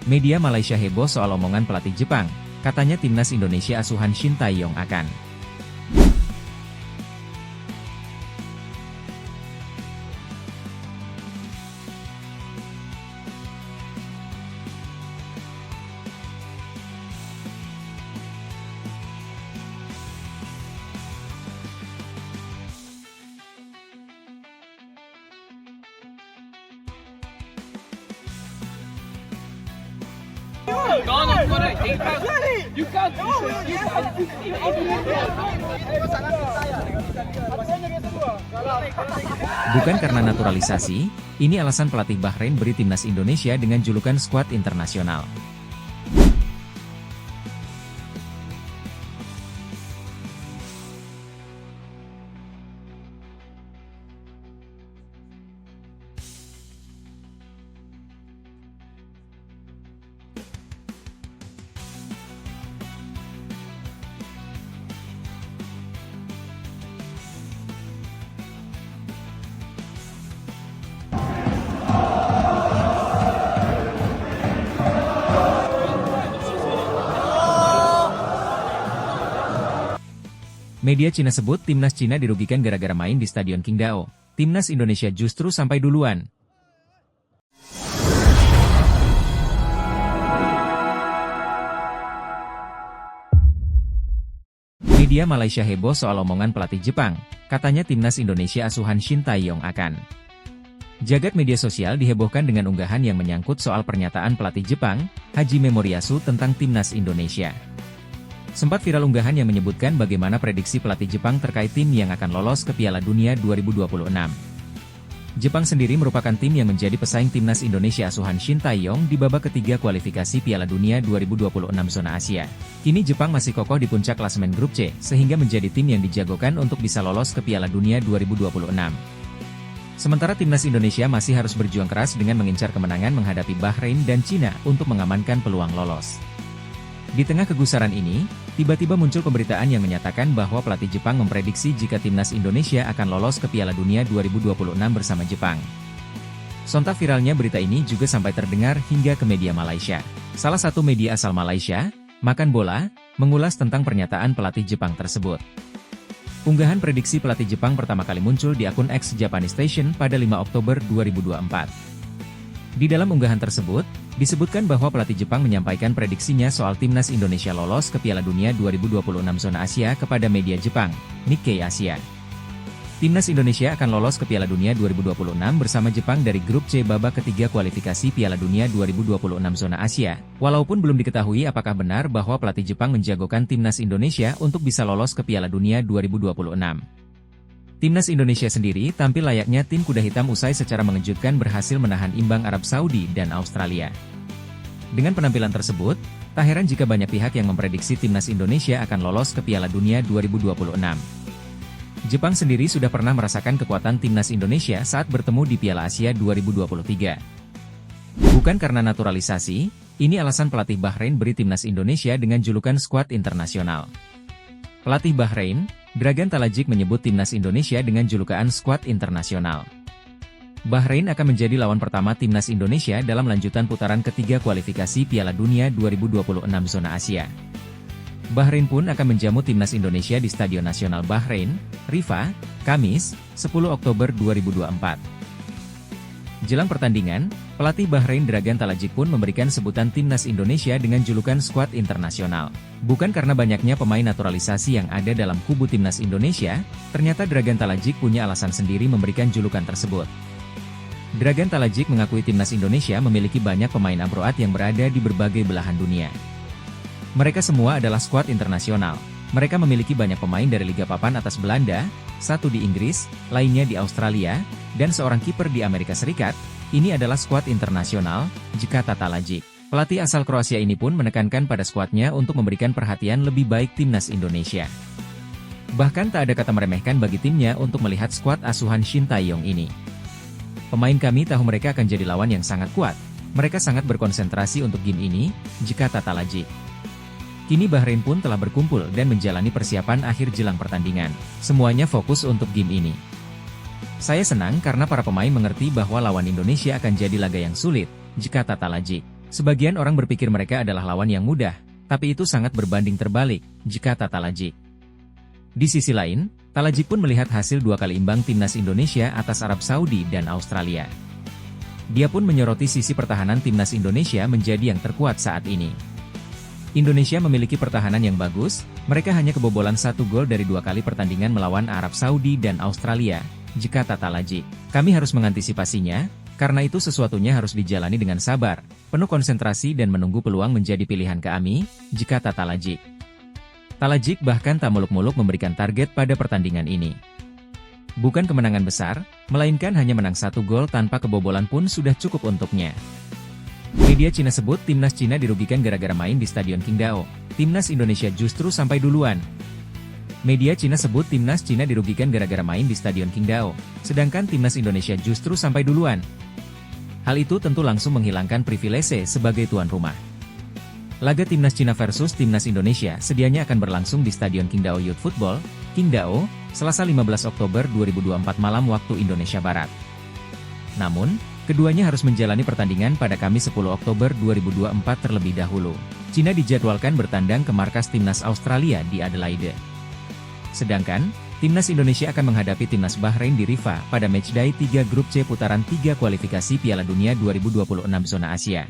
Media Malaysia heboh soal omongan pelatih Jepang, katanya timnas Indonesia asuhan Shin Tae-yong akan bukan karena naturalisasi, ini alasan pelatih Bahrain beri timnas Indonesia dengan julukan skuad internasional. Media Cina sebut timnas Cina dirugikan gara-gara main di Stadion Qingdao. Timnas Indonesia justru sampai duluan. Media Malaysia heboh soal omongan pelatih Jepang, katanya timnas Indonesia asuhan Shin Tae-yong akan. Jagat media sosial dihebohkan dengan unggahan yang menyangkut soal pernyataan pelatih Jepang, Hajime Moriyasu tentang timnas Indonesia. Sempat viral unggahan yang menyebutkan bagaimana prediksi pelatih Jepang terkait tim yang akan lolos ke Piala Dunia 2026. Jepang sendiri merupakan tim yang menjadi pesaing timnas Indonesia asuhan Shin Tae-yong di babak ketiga kualifikasi Piala Dunia 2026 zona Asia. Kini Jepang masih kokoh di puncak klasemen grup C, sehingga menjadi tim yang dijagokan untuk bisa lolos ke Piala Dunia 2026. Sementara timnas Indonesia masih harus berjuang keras dengan mengincar kemenangan menghadapi Bahrain dan Cina untuk mengamankan peluang lolos. Di tengah kegusaran ini, tiba-tiba muncul pemberitaan yang menyatakan bahwa pelatih Jepang memprediksi jika timnas Indonesia akan lolos ke Piala Dunia 2026 bersama Jepang. Sontak viralnya berita ini juga sampai terdengar hingga ke media Malaysia. Salah satu media asal Malaysia, Makan Bola, mengulas tentang pernyataan pelatih Jepang tersebut. Unggahan prediksi pelatih Jepang pertama kali muncul di akun X Japanese Station pada 5 Oktober 2024. Di dalam unggahan tersebut, disebutkan bahwa pelatih Jepang menyampaikan prediksinya soal timnas Indonesia lolos ke Piala Dunia 2026 zona Asia kepada media Jepang, Nikkei Asia. Timnas Indonesia akan lolos ke Piala Dunia 2026 bersama Jepang dari grup C babak ketiga kualifikasi Piala Dunia 2026 zona Asia, walaupun belum diketahui apakah benar bahwa pelatih Jepang menjagokan timnas Indonesia untuk bisa lolos ke Piala Dunia 2026. Timnas Indonesia sendiri tampil layaknya tim kuda hitam usai secara mengejutkan berhasil menahan imbang Arab Saudi dan Australia. Dengan penampilan tersebut, tak heran jika banyak pihak yang memprediksi timnas Indonesia akan lolos ke Piala Dunia 2026. Jepang sendiri sudah pernah merasakan kekuatan timnas Indonesia saat bertemu di Piala Asia 2023. Bukan karena naturalisasi, ini alasan pelatih Bahrain beri timnas Indonesia dengan julukan skuad internasional. Pelatih Bahrain, Dragan Talajik menyebut timnas Indonesia dengan julukan skuad internasional. Bahrain akan menjadi lawan pertama timnas Indonesia dalam lanjutan putaran ketiga kualifikasi Piala Dunia 2026 zona Asia. Bahrain pun akan menjamu timnas Indonesia di Stadion Nasional Bahrain, Rifa, Kamis, 10 Oktober 2024. Jelang pertandingan, pelatih Bahrain Dragan Talajik pun memberikan sebutan timnas Indonesia dengan julukan skuad internasional. Bukan karena banyaknya pemain naturalisasi yang ada dalam kubu timnas Indonesia, ternyata Dragan Talajik punya alasan sendiri memberikan julukan tersebut. Dragan Talajik mengakui timnas Indonesia memiliki banyak pemain abroad yang berada di berbagai belahan dunia. Mereka semua adalah skuad internasional. Mereka memiliki banyak pemain dari Liga Papan Atas Belanda, satu di Inggris, lainnya di Australia, dan seorang kiper di Amerika Serikat. Ini adalah skuad internasional, kata Talajik. Pelatih asal Kroasia ini pun menekankan pada skuadnya untuk memberikan perhatian lebih baik timnas Indonesia. Bahkan tak ada kata meremehkan bagi timnya untuk melihat skuad asuhan Shin Tae-yong ini. Pemain kami tahu mereka akan jadi lawan yang sangat kuat. Mereka sangat berkonsentrasi untuk game ini, kata Talajik. Kini Bahrain pun telah berkumpul dan menjalani persiapan akhir jelang pertandingan. Semuanya fokus untuk game ini. Saya senang karena para pemain mengerti bahwa lawan Indonesia akan jadi laga yang sulit, kata Talajik. Sebagian orang berpikir mereka adalah lawan yang mudah, tapi itu sangat berbanding terbalik, kata Talajic. Di sisi lain, Talajic pun melihat hasil 2 kali imbang timnas Indonesia atas Arab Saudi dan Australia. Dia pun menyoroti sisi pertahanan timnas Indonesia menjadi yang terkuat saat ini. Indonesia memiliki pertahanan yang bagus, mereka hanya kebobolan 1 gol dari 2 kali pertandingan melawan Arab Saudi dan Australia, kata Talajic. Kami harus mengantisipasinya, karena itu sesuatunya harus dijalani dengan sabar, penuh konsentrasi dan menunggu peluang menjadi pilihan kami, kata Talajic. Talajic bahkan tak muluk-muluk memberikan target pada pertandingan ini. Bukan kemenangan besar, melainkan hanya menang 1 gol tanpa kebobolan pun sudah cukup untuknya. Media Cina sebut timnas Cina dirugikan gara-gara main di Stadion Qingdao. Timnas Indonesia justru sampai duluan. Media Cina sebut timnas Cina dirugikan gara-gara main di Stadion Qingdao, sedangkan timnas Indonesia justru sampai duluan. Hal itu tentu langsung menghilangkan privilese sebagai tuan rumah. Laga timnas Cina versus timnas Indonesia sedianya akan berlangsung di Stadion Qingdao Youth Football, Qingdao, Selasa 15 Oktober 2024 malam waktu Indonesia Barat. Namun, keduanya harus menjalani pertandingan pada Kamis 10 Oktober 2024 terlebih dahulu. Cina dijadwalkan bertandang ke markas timnas Australia di Adelaide. Sedangkan, timnas Indonesia akan menghadapi timnas Bahrain di Riffa pada matchday 3 grup C putaran 3 kualifikasi Piala Dunia 2026 zona Asia.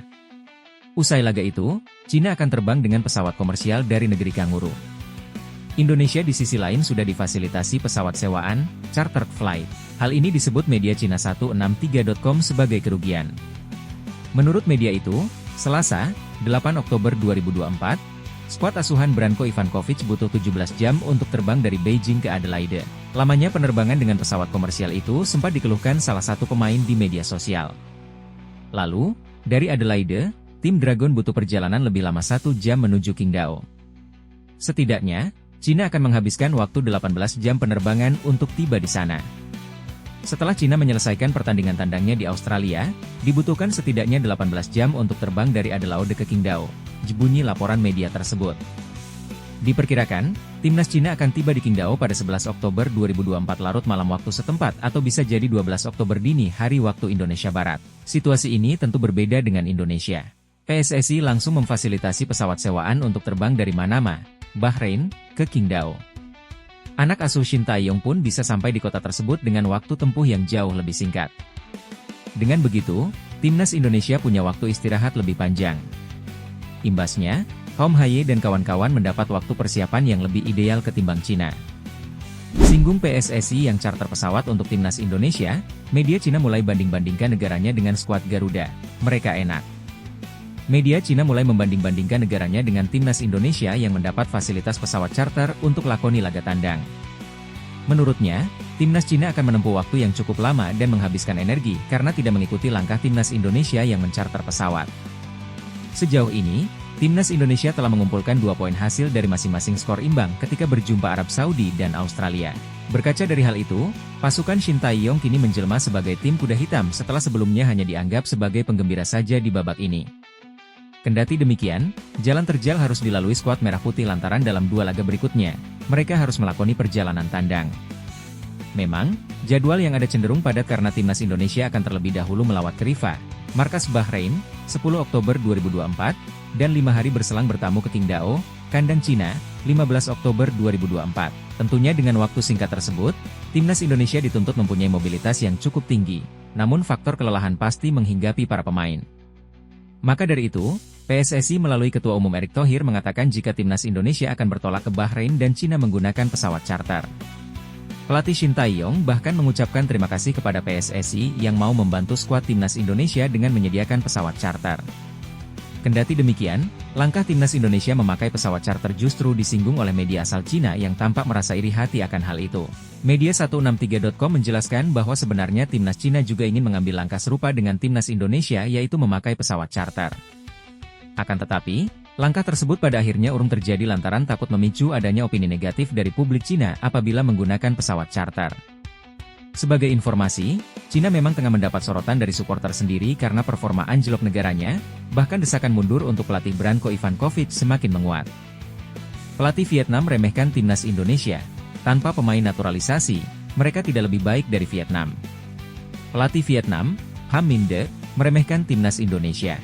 Usai laga itu, Cina akan terbang dengan pesawat komersial dari negeri kanguru. Indonesia di sisi lain sudah difasilitasi pesawat sewaan, chartered flight. Hal ini disebut media Cina 163.com sebagai kerugian. Menurut media itu, Selasa, 8 Oktober 2024, skuad asuhan Branko Ivankovic butuh 17 jam untuk terbang dari Beijing ke Adelaide. Lamanya penerbangan dengan pesawat komersial itu sempat dikeluhkan salah satu pemain di media sosial. Lalu, dari Adelaide, tim Dragon butuh perjalanan lebih lama 1 jam menuju Qingdao. Setidaknya, Cina akan menghabiskan waktu 18 jam penerbangan untuk tiba di sana. Setelah Cina menyelesaikan pertandingan tandangnya di Australia, dibutuhkan setidaknya 18 jam untuk terbang dari Adelaide ke Qingdao, bunyi laporan media tersebut. Diperkirakan, timnas Cina akan tiba di Qingdao pada 11 Oktober 2024 larut malam waktu setempat atau bisa jadi 12 Oktober dini hari waktu Indonesia Barat. Situasi ini tentu berbeda dengan Indonesia. PSSI langsung memfasilitasi pesawat sewaan untuk terbang dari Manama, Bahrain, ke Qingdao. Anak asuh Shin Tae-yong pun bisa sampai di kota tersebut dengan waktu tempuh yang jauh lebih singkat. Dengan begitu, timnas Indonesia punya waktu istirahat lebih panjang. Imbasnya, Hom Haye dan kawan-kawan mendapat waktu persiapan yang lebih ideal ketimbang Cina. Singgung PSSI yang charter pesawat untuk timnas Indonesia, media Cina mulai banding-bandingkan negaranya dengan skuad Garuda. Mereka enak. Media Cina mulai membanding-bandingkan negaranya dengan timnas Indonesia yang mendapat fasilitas pesawat charter untuk lakoni laga tandang. Menurutnya, timnas Cina akan menempuh waktu yang cukup lama dan menghabiskan energi karena tidak mengikuti langkah timnas Indonesia yang mencarter pesawat. Sejauh ini, timnas Indonesia telah mengumpulkan 2 poin hasil dari masing-masing skor imbang ketika berjumpa Arab Saudi dan Australia. Berkaca dari hal itu, pasukan Shin Tae-yong kini menjelma sebagai tim kuda hitam setelah sebelumnya hanya dianggap sebagai penggembira saja di babak ini. Kendati demikian, jalan terjal harus dilalui skuad merah putih lantaran dalam 2 laga berikutnya, mereka harus melakoni perjalanan tandang. Memang, jadwal yang ada cenderung padat karena timnas Indonesia akan terlebih dahulu melawat ke Riffa, markas Bahrain, 10 Oktober 2024, dan 5 hari berselang bertamu ke Qingdao, kandang Cina, 15 Oktober 2024. Tentunya dengan waktu singkat tersebut, timnas Indonesia dituntut mempunyai mobilitas yang cukup tinggi, namun faktor kelelahan pasti menghinggapi para pemain. Maka dari itu, PSSI melalui Ketua Umum Erick Thohir mengatakan jika timnas Indonesia akan bertolak ke Bahrain dan Cina menggunakan pesawat charter. Pelatih Shin Tae-yong bahkan mengucapkan terima kasih kepada PSSI yang mau membantu skuad timnas Indonesia dengan menyediakan pesawat charter. Kendati demikian, langkah timnas Indonesia memakai pesawat charter justru disinggung oleh media asal Cina yang tampak merasa iri hati akan hal itu. Media 163.com menjelaskan bahwa sebenarnya timnas Cina juga ingin mengambil langkah serupa dengan timnas Indonesia yaitu memakai pesawat charter. Akan tetapi, langkah tersebut pada akhirnya urung terjadi lantaran takut memicu adanya opini negatif dari publik Cina apabila menggunakan pesawat charter. Sebagai informasi, Cina memang tengah mendapat sorotan dari supporter sendiri karena performa anjlok negaranya, bahkan desakan mundur untuk pelatih Branko Ivankovic semakin menguat. Pelatih Vietnam remehkan timnas Indonesia. Tanpa pemain naturalisasi, mereka tidak lebih baik dari Vietnam. Pelatih Vietnam, Ham Minh De, meremehkan timnas Indonesia.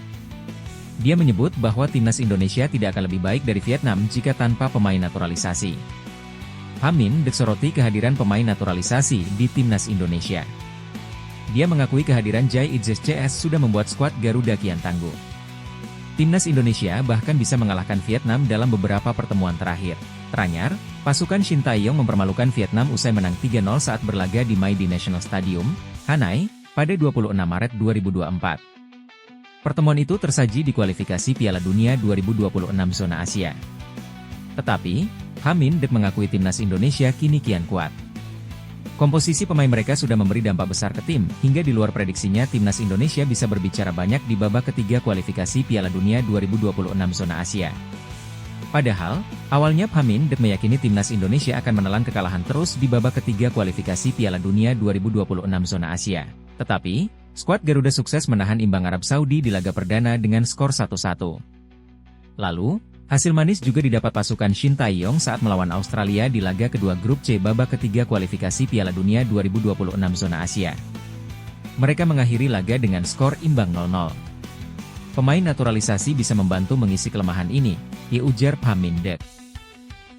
Dia menyebut bahwa timnas Indonesia tidak akan lebih baik dari Vietnam jika tanpa pemain naturalisasi. Hamin soroti kehadiran pemain naturalisasi di timnas Indonesia. Dia mengakui kehadiran Jai Idzes CS sudah membuat skuad Garuda kian tangguh. Timnas Indonesia bahkan bisa mengalahkan Vietnam dalam beberapa pertemuan terakhir. Teranyar, pasukan Shin Tae-yong mempermalukan Vietnam usai menang 3-0 saat berlaga di Mai Di National Stadium, Hanai, pada 26 Maret 2024. Pertemuan itu tersaji di kualifikasi Piala Dunia 2026 zona Asia. Tetapi, Hamin mengakui timnas Indonesia kini kian kuat. Komposisi pemain mereka sudah memberi dampak besar ke tim, hingga di luar prediksinya timnas Indonesia bisa berbicara banyak di babak ketiga kualifikasi Piala Dunia 2026 zona Asia. Padahal, awalnya Hamin meyakini timnas Indonesia akan menelan kekalahan terus di babak ketiga kualifikasi Piala Dunia 2026 zona Asia. Tetapi, skuad Garuda sukses menahan imbang Arab Saudi di laga perdana dengan skor 1-1. Lalu, hasil manis juga didapat pasukan Shin Tae-yong saat melawan Australia di laga kedua grup C babak ketiga kualifikasi Piala Dunia 2026 zona Asia. Mereka mengakhiri laga dengan skor imbang 0-0. Pemain naturalisasi bisa membantu mengisi kelemahan ini, ujar Hamin.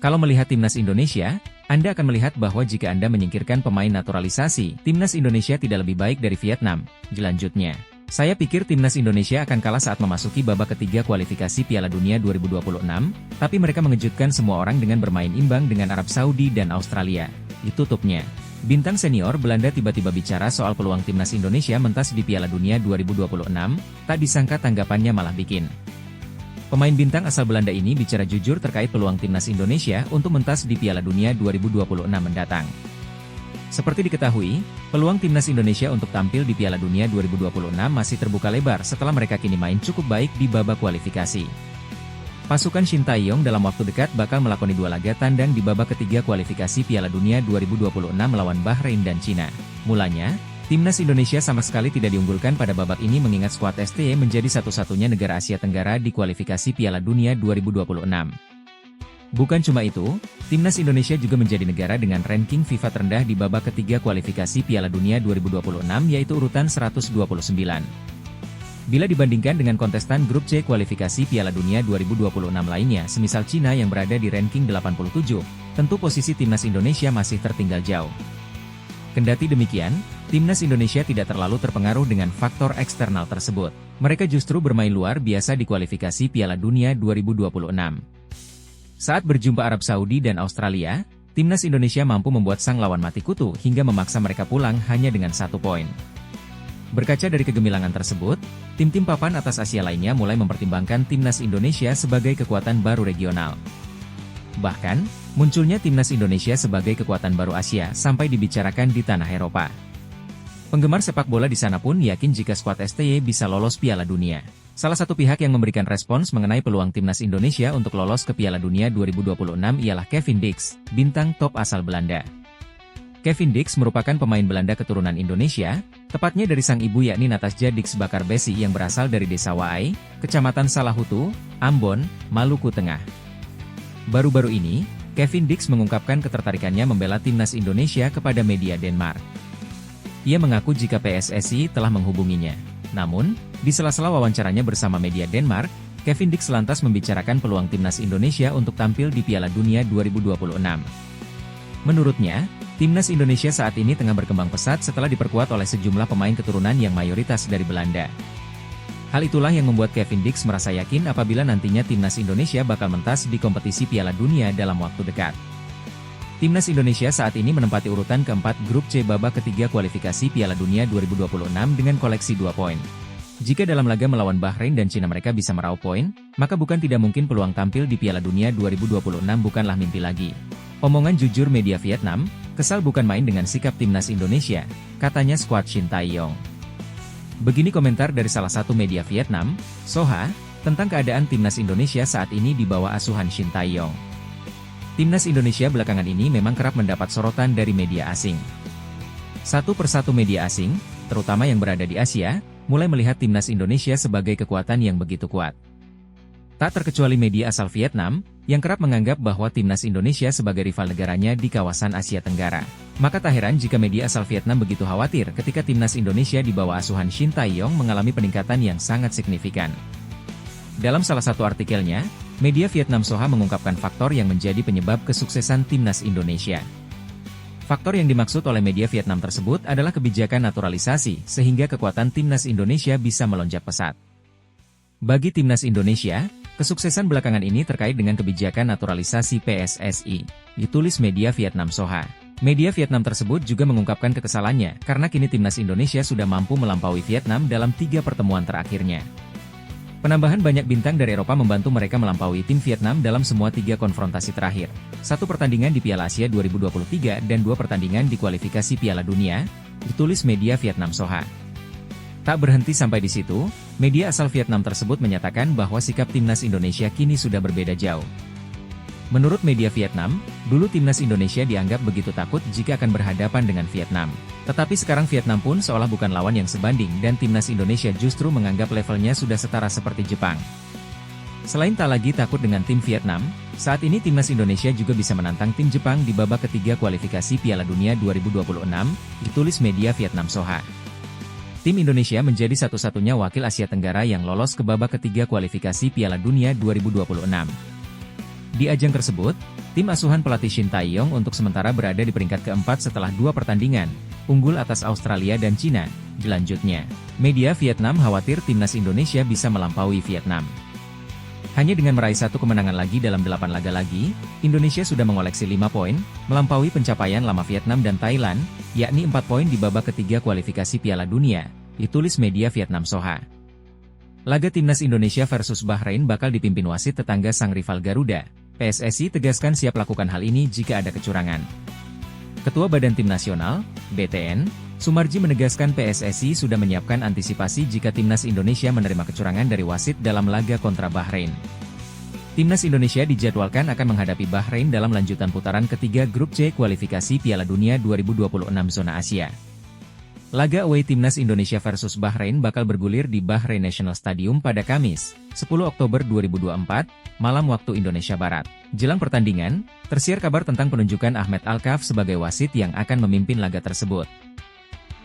Kalau melihat timnas Indonesia, Anda akan melihat bahwa jika Anda menyingkirkan pemain naturalisasi, timnas Indonesia tidak lebih baik dari Vietnam. Lanjutnya, saya pikir timnas Indonesia akan kalah saat memasuki babak ketiga kualifikasi Piala Dunia 2026, tapi mereka mengejutkan semua orang dengan bermain imbang dengan Arab Saudi dan Australia. Tutupnya. Bintang senior Belanda tiba-tiba bicara soal peluang timnas Indonesia mentas di Piala Dunia 2026, tak disangka tanggapannya malah bikin. Pemain bintang asal Belanda ini bicara jujur terkait peluang timnas Indonesia untuk mentas di Piala Dunia 2026 mendatang. Seperti diketahui, peluang timnas Indonesia untuk tampil di Piala Dunia 2026 masih terbuka lebar setelah mereka kini main cukup baik di babak kualifikasi. Pasukan Shin Tae-yong dalam waktu dekat bakal melakoni 2 laga tandang di babak ketiga kualifikasi Piala Dunia 2026 melawan Bahrain dan Cina. Mulanya, timnas Indonesia sama sekali tidak diunggulkan pada babak ini mengingat skuad STY menjadi satu-satunya negara Asia Tenggara di kualifikasi Piala Dunia 2026. Bukan cuma itu, timnas Indonesia juga menjadi negara dengan ranking FIFA terendah di babak ketiga kualifikasi Piala Dunia 2026 yaitu urutan 129. Bila dibandingkan dengan kontestan grup C kualifikasi Piala Dunia 2026 lainnya semisal Cina yang berada di ranking 87, tentu posisi timnas Indonesia masih tertinggal jauh. Kendati demikian, timnas Indonesia tidak terlalu terpengaruh dengan faktor eksternal tersebut. Mereka justru bermain luar biasa di kualifikasi Piala Dunia 2026. Saat berjumpa Arab Saudi dan Australia, timnas Indonesia mampu membuat sang lawan mati kutu hingga memaksa mereka pulang hanya dengan 1 poin. Berkaca dari kegemilangan tersebut, tim-tim papan atas Asia lainnya mulai mempertimbangkan timnas Indonesia sebagai kekuatan baru regional. Bahkan, munculnya timnas Indonesia sebagai kekuatan baru Asia sampai dibicarakan di tanah Eropa. Penggemar sepak bola di sana pun yakin jika skuad STY bisa lolos Piala Dunia. Salah satu pihak yang memberikan respons mengenai peluang timnas Indonesia untuk lolos ke Piala Dunia 2026 ialah Kevin Dix, bintang top asal Belanda. Kevin Dix merupakan pemain Belanda keturunan Indonesia, tepatnya dari sang ibu yakni Natasja Dix Bakar Besi yang berasal dari Desa Waai, Kecamatan Salahutu, Ambon, Maluku Tengah. Baru-baru ini, Kevin Dix mengungkapkan ketertarikannya membela timnas Indonesia kepada media Denmark. Ia mengaku jika PSSI telah menghubunginya. Namun, di sela-sela wawancaranya bersama media Denmark, Kevin Dix lantas membicarakan peluang timnas Indonesia untuk tampil di Piala Dunia 2026. Menurutnya, timnas Indonesia saat ini tengah berkembang pesat setelah diperkuat oleh sejumlah pemain keturunan yang mayoritas dari Belanda. Hal itulah yang membuat Kevin Dix merasa yakin apabila nantinya timnas Indonesia bakal mentas di kompetisi Piala Dunia dalam waktu dekat. Timnas Indonesia saat ini menempati urutan keempat grup C babak ketiga kualifikasi Piala Dunia 2026 dengan koleksi 2 poin. Jika dalam laga melawan Bahrain dan Cina mereka bisa meraup poin, maka bukan tidak mungkin peluang tampil di Piala Dunia 2026 bukanlah mimpi lagi. Omongan jujur media Vietnam, kesal bukan main dengan sikap timnas Indonesia, katanya skuad Shin Tae-yong. Begini komentar dari salah satu media Vietnam, Soha, tentang keadaan timnas Indonesia saat ini di bawah asuhan Shin Tae-yong. Timnas Indonesia belakangan ini memang kerap mendapat sorotan dari media asing. Satu persatu media asing, terutama yang berada di Asia, mulai melihat timnas Indonesia sebagai kekuatan yang begitu kuat. Tak terkecuali media asal Vietnam, yang kerap menganggap bahwa timnas Indonesia sebagai rival negaranya di kawasan Asia Tenggara. Maka tak heran jika media asal Vietnam begitu khawatir ketika timnas Indonesia di bawah asuhan Shin Tae-yong mengalami peningkatan yang sangat signifikan. Dalam salah satu artikelnya, media Vietnam Soha mengungkapkan faktor yang menjadi penyebab kesuksesan timnas Indonesia. Faktor yang dimaksud oleh media Vietnam tersebut adalah kebijakan naturalisasi, sehingga kekuatan timnas Indonesia bisa melonjak pesat. Bagi timnas Indonesia, kesuksesan belakangan ini terkait dengan kebijakan naturalisasi PSSI, ditulis media Vietnam Soha. Media Vietnam tersebut juga mengungkapkan kekesalannya karena kini timnas Indonesia sudah mampu melampaui Vietnam dalam 3 pertemuan terakhirnya. Penambahan banyak bintang dari Eropa membantu mereka melampaui tim Vietnam dalam semua 3 konfrontasi terakhir. 1 pertandingan di Piala Asia 2023 dan 2 pertandingan di kualifikasi Piala Dunia, ditulis media Vietnam Soha. Tak berhenti sampai di situ, media asal Vietnam tersebut menyatakan bahwa sikap timnas Indonesia kini sudah berbeda jauh. Menurut media Vietnam, dulu timnas Indonesia dianggap begitu takut jika akan berhadapan dengan Vietnam. Tetapi sekarang Vietnam pun seolah bukan lawan yang sebanding dan timnas Indonesia justru menganggap levelnya sudah setara seperti Jepang. Selain tak lagi takut dengan tim Vietnam, saat ini timnas Indonesia juga bisa menantang tim Jepang di babak ketiga kualifikasi Piala Dunia 2026, ditulis media Vietnam Soha. Tim Indonesia menjadi satu-satunya wakil Asia Tenggara yang lolos ke babak ketiga kualifikasi Piala Dunia 2026. Di ajang tersebut, tim asuhan pelatih Shin Tae-yong untuk sementara berada di peringkat keempat setelah 2 pertandingan, unggul atas Australia dan Cina. Selanjutnya, media Vietnam khawatir timnas Indonesia bisa melampaui Vietnam. Hanya dengan meraih 1 kemenangan lagi dalam 8 laga lagi, Indonesia sudah mengoleksi 5 poin, melampaui pencapaian lama Vietnam dan Thailand, yakni 4 poin di babak ketiga kualifikasi Piala Dunia, ditulis media Vietnam Soha. Laga timnas Indonesia versus Bahrain bakal dipimpin wasit tetangga sang rival Garuda. PSSI tegaskan siap lakukan hal ini jika ada kecurangan. Ketua Badan Tim Nasional, BTN, Sumarji menegaskan PSSI sudah menyiapkan antisipasi jika timnas Indonesia menerima kecurangan dari wasit dalam laga kontra Bahrain. Timnas Indonesia dijadwalkan akan menghadapi Bahrain dalam lanjutan putaran ketiga Grup C kualifikasi Piala Dunia 2026 zona Asia. Laga away timnas Indonesia versus Bahrain bakal bergulir di Bahrain National Stadium pada Kamis, 10 Oktober 2024, malam waktu Indonesia Barat. Jelang pertandingan, tersiar kabar tentang penunjukan Ahmed Alkaf sebagai wasit yang akan memimpin laga tersebut.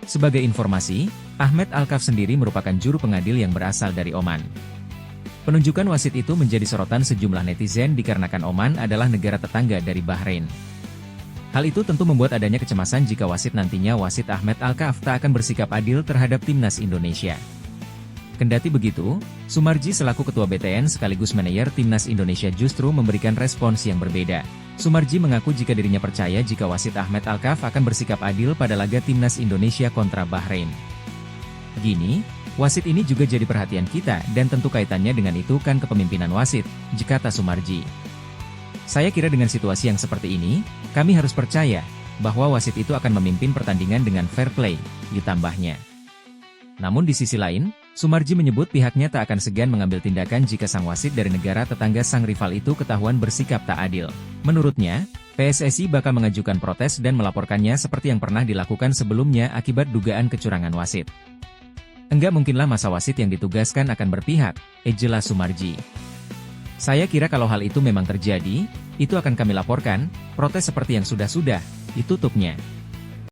Sebagai informasi, Ahmed Alkaf sendiri merupakan juru pengadil yang berasal dari Oman. Penunjukan wasit itu menjadi sorotan sejumlah netizen dikarenakan Oman adalah negara tetangga dari Bahrain. Hal itu tentu membuat adanya kecemasan jika wasit nantinya wasit Ahmed Alkaf tak akan bersikap adil terhadap timnas Indonesia. Kendati begitu, Sumarji selaku Ketua BTN sekaligus manajer timnas Indonesia justru memberikan respons yang berbeda. Sumarji mengaku jika dirinya percaya jika wasit Ahmed Alkaf akan bersikap adil pada laga timnas Indonesia kontra Bahrain. Gini, wasit ini juga jadi perhatian kita dan tentu kaitannya dengan itu kan kepemimpinan wasit, kata Sumarji. Saya kira dengan situasi yang seperti ini, kami harus percaya bahwa wasit itu akan memimpin pertandingan dengan fair play, ditambahnya. Namun di sisi lain, Sumarji menyebut pihaknya tak akan segan mengambil tindakan jika sang wasit dari negara tetangga sang rival itu ketahuan bersikap tak adil. Menurutnya, PSSI bakal mengajukan protes dan melaporkannya seperti yang pernah dilakukan sebelumnya akibat dugaan kecurangan wasit. Enggak mungkinlah masa wasit yang ditugaskan akan berpihak, jelas Sumarji. Saya kira kalau hal itu memang terjadi, itu akan kami laporkan, protes seperti yang sudah-sudah, ditutupnya.